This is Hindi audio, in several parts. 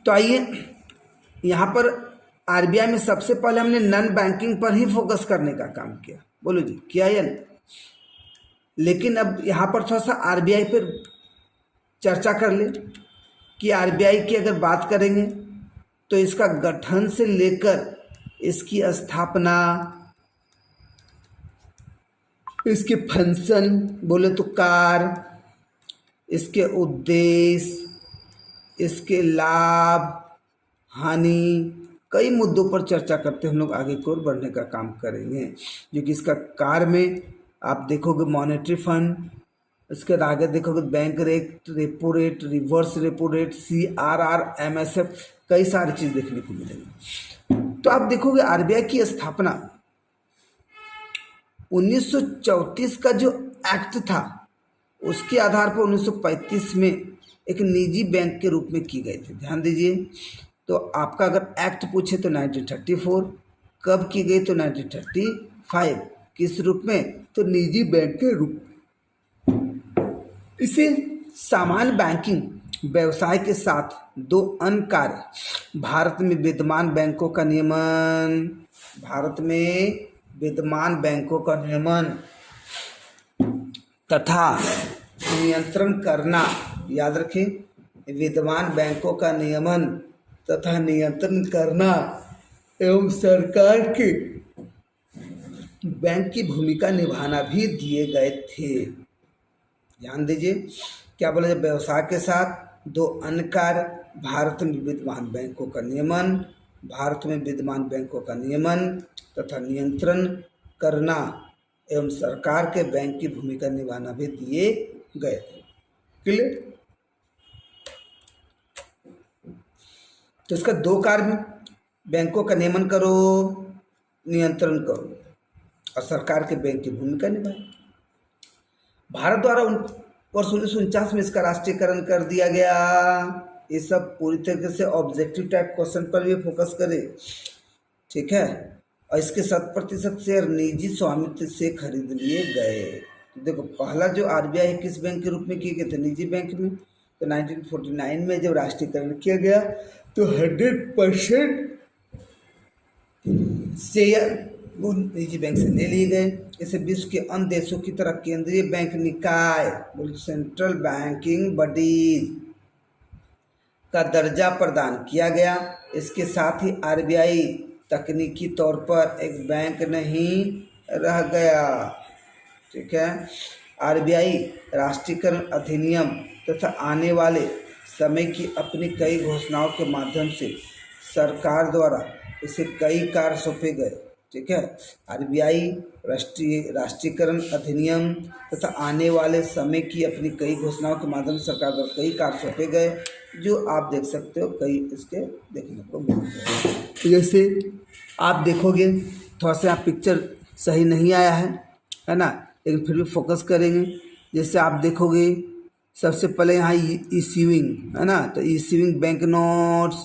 तो आइए यहाँ पर आरबीआई में सबसे पहले हमने नॉन बैंकिंग पर ही फोकस करने का काम किया। बोलो जी, किया या नहीं? लेकिन अब यहाँ पर थोड़ा सा आरबीआई पर चर्चा कर ले कि आरबीआई की अगर बात करेंगे तो इसका गठन से लेकर इसकी स्थापना, इसके फंक्शन बोले तो कार्य, इसके उद्देश्य, इसके लाभ हानि, कई मुद्दों पर चर्चा करते हम लोग आगे की ओर बढ़ने का काम करेंगे। जो कि इसका कार्य में आप देखोगे मॉनेटरी फंड, इसके आगे देखोगे bank rate, repo rate, reverse repo rate, CRR, MSF, कई सारी चीज़ देखने को मिलेगी। तो आप देखोगे आरबीआई की स्थापना 1934 का जो एक्ट था उसके आधार पर 1935 में एक निजी बैंक के रूप में की गई थी। ध्यान दीजिए, तो आपका अगर एक्ट पूछे तो 1934, कब की गई तो 1935, किस रूप में तो निजी बैंक के रूप। इसे सामान्य बैंकिंग व्यवसाय के साथ दो अन्य कार्य, भारत में विद्यमान बैंकों का नियमन, भारत में विद्यमान बैंकों का नियमन तथा नियंत्रण करना, याद रखें विद्यमान बैंकों का नियमन तथा नियंत्रण करना एवं सरकार के बैंक की भूमिका निभाना भी दिए गए थे। ध्यान दीजिए, क्या बोला जाए, व्यवसाय के साथ दो अन्य कार्य, भारत में विद्यमान बैंकों का नियमन, भारत में विद्यमान बैंकों का नियमन तथा नियंत्रण करना एवं सरकार के बैंक की भूमिका निभाना भी दिए गए थे। क्लियर? तो इसका दो कार्य, बैंकों का नियमन करो, नियंत्रण करो और सरकार के बैंक की भूमिका निभाए। भारत द्वारा वर्ष 1949 में इसका राष्ट्रीयकरण कर दिया गया। ये सब पूरी तरीके से ऑब्जेक्टिव टाइप क्वेश्चन पर भी फोकस करे, ठीक है। और इसके 100% शेयर निजी स्वामित्व से खरीद लिए गए। तो देखो, पहला जो आरबीआई है किस बैंक के रूप में किए गए थे, निजी बैंक में। तो 1949 में जब राष्ट्रीयकरण किया गया तो 100% शेयर वो निजी बैंक से ले लिए गए। इसे विश्व के अन्य देशों की तरह केंद्रीय बैंक निकाय, सेंट्रल बैंकिंग बॉडीज का दर्जा प्रदान किया गया। इसके साथ ही आरबीआई तकनीकी तौर पर एक बैंक नहीं रह गया, ठीक है। आरबीआई राष्ट्रीयकरण अधिनियम तथा आने वाले समय की अपनी कई घोषणाओं के माध्यम से सरकार द्वारा इसे कई कार्य सौंपे गए, ठीक है। आरबीआई राष्ट्रीयकरण अधिनियम तथा आने वाले समय की अपनी कई घोषणाओं के माध्यम से सरकार द्वारा कई कार्य सौंपे गए, जो आप देख सकते हो कई इसके देखने को मिलते हैं। जैसे आप देखोगे, थोड़ा सा पिक्चर सही नहीं आया है ना, लेकिन फिर भी फोकस करेंगे। जैसे आप देखोगे सबसे पहले यहाँ इश्यूइंग है ना, तो issuing bank notes,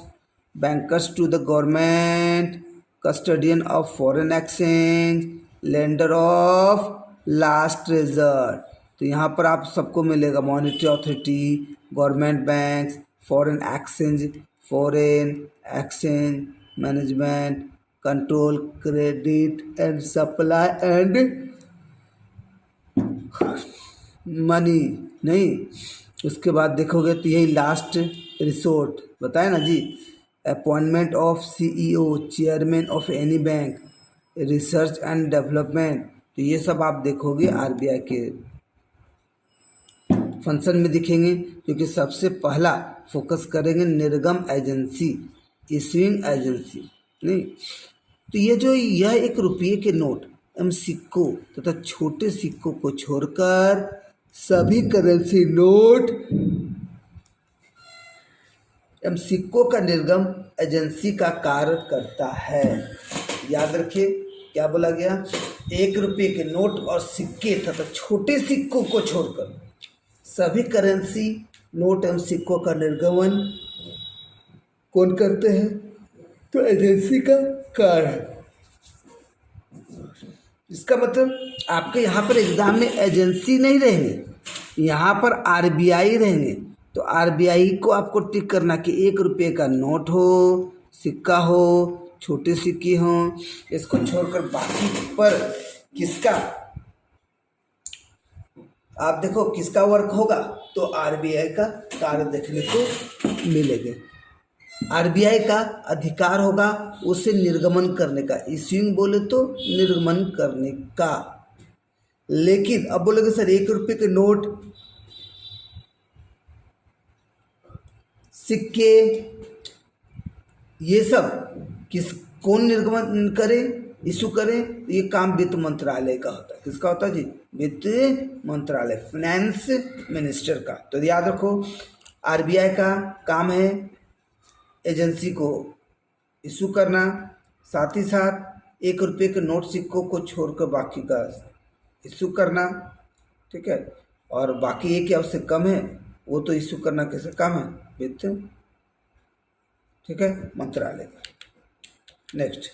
bankers to the government, custodian of foreign exchange, lender of last reserve. तो यहाँ पर आप सबको मिलेगा monetary authority, government banks, foreign exchange management, control, credit and supply and money नहीं। उसके बाद देखोगे तो यही लास्ट रिसोर्ट बताए ना जी, appointment of CEO, chairman of any bank, research and development. तो ये सब आप देखोगे आरबीआई के फंक्शन में दिखेंगे, क्योंकि सबसे पहला फोकस करेंगे निर्गम एजेंसी, इश्यूइंग एजेंसी नहीं। तो ये जो यह एक रुपये के नोट एवं सिक्कों तथा छोटे सिक्कों को छोड़कर सभी करेंसी नोट एवं सिक्कों का निर्गम एजेंसी का कार्य करता है। याद रखिए क्या बोला गया, 1 रुपये के नोट और सिक्के तथा छोटे सिक्कों को छोड़कर सभी करेंसी नोट एवं सिक्कों का निर्गमन कौन करते हैं, तो एजेंसी का कार्य है। इसका मतलब आपके यहाँ पर एग्जाम में एजेंसी नहीं रहेंगे, यहाँ पर आरबीआई रहेंगे। तो आरबीआई को आपको टिक करना कि 1 रुपये का नोट हो, सिक्का हो, छोटे सिक्के हो, इसको छोड़कर बाकी पर किसका आप देखो किसका वर्क होगा, तो आरबीआई का कार्य देखने को मिलेगा। आरबीआई का अधिकार होगा उसे निर्गमन करने का, इश्यूइंग बोले तो निर्गमन करने का। लेकिन अब बोलोगे सर 1 रुपये के नोट, सिक्के, ये सब कौन निर्गमन करे, इशू करे, ये काम वित्त मंत्रालय का होता है। किसका होता है जी? वित्त मंत्रालय, फाइनेंस मिनिस्टर का। तो याद रखो आरबीआई का काम है एजेंसी को इशू करना, साथ ही साथ 1 रुपये के नोट सिक्कों को छोड़कर बाकी का इशू करना, ठीक है। और बाकी एक या उससे कम है वो तो इशू करना कैसे काम है? वित्त, ठीक है, मंत्रालय का। नेक्स्ट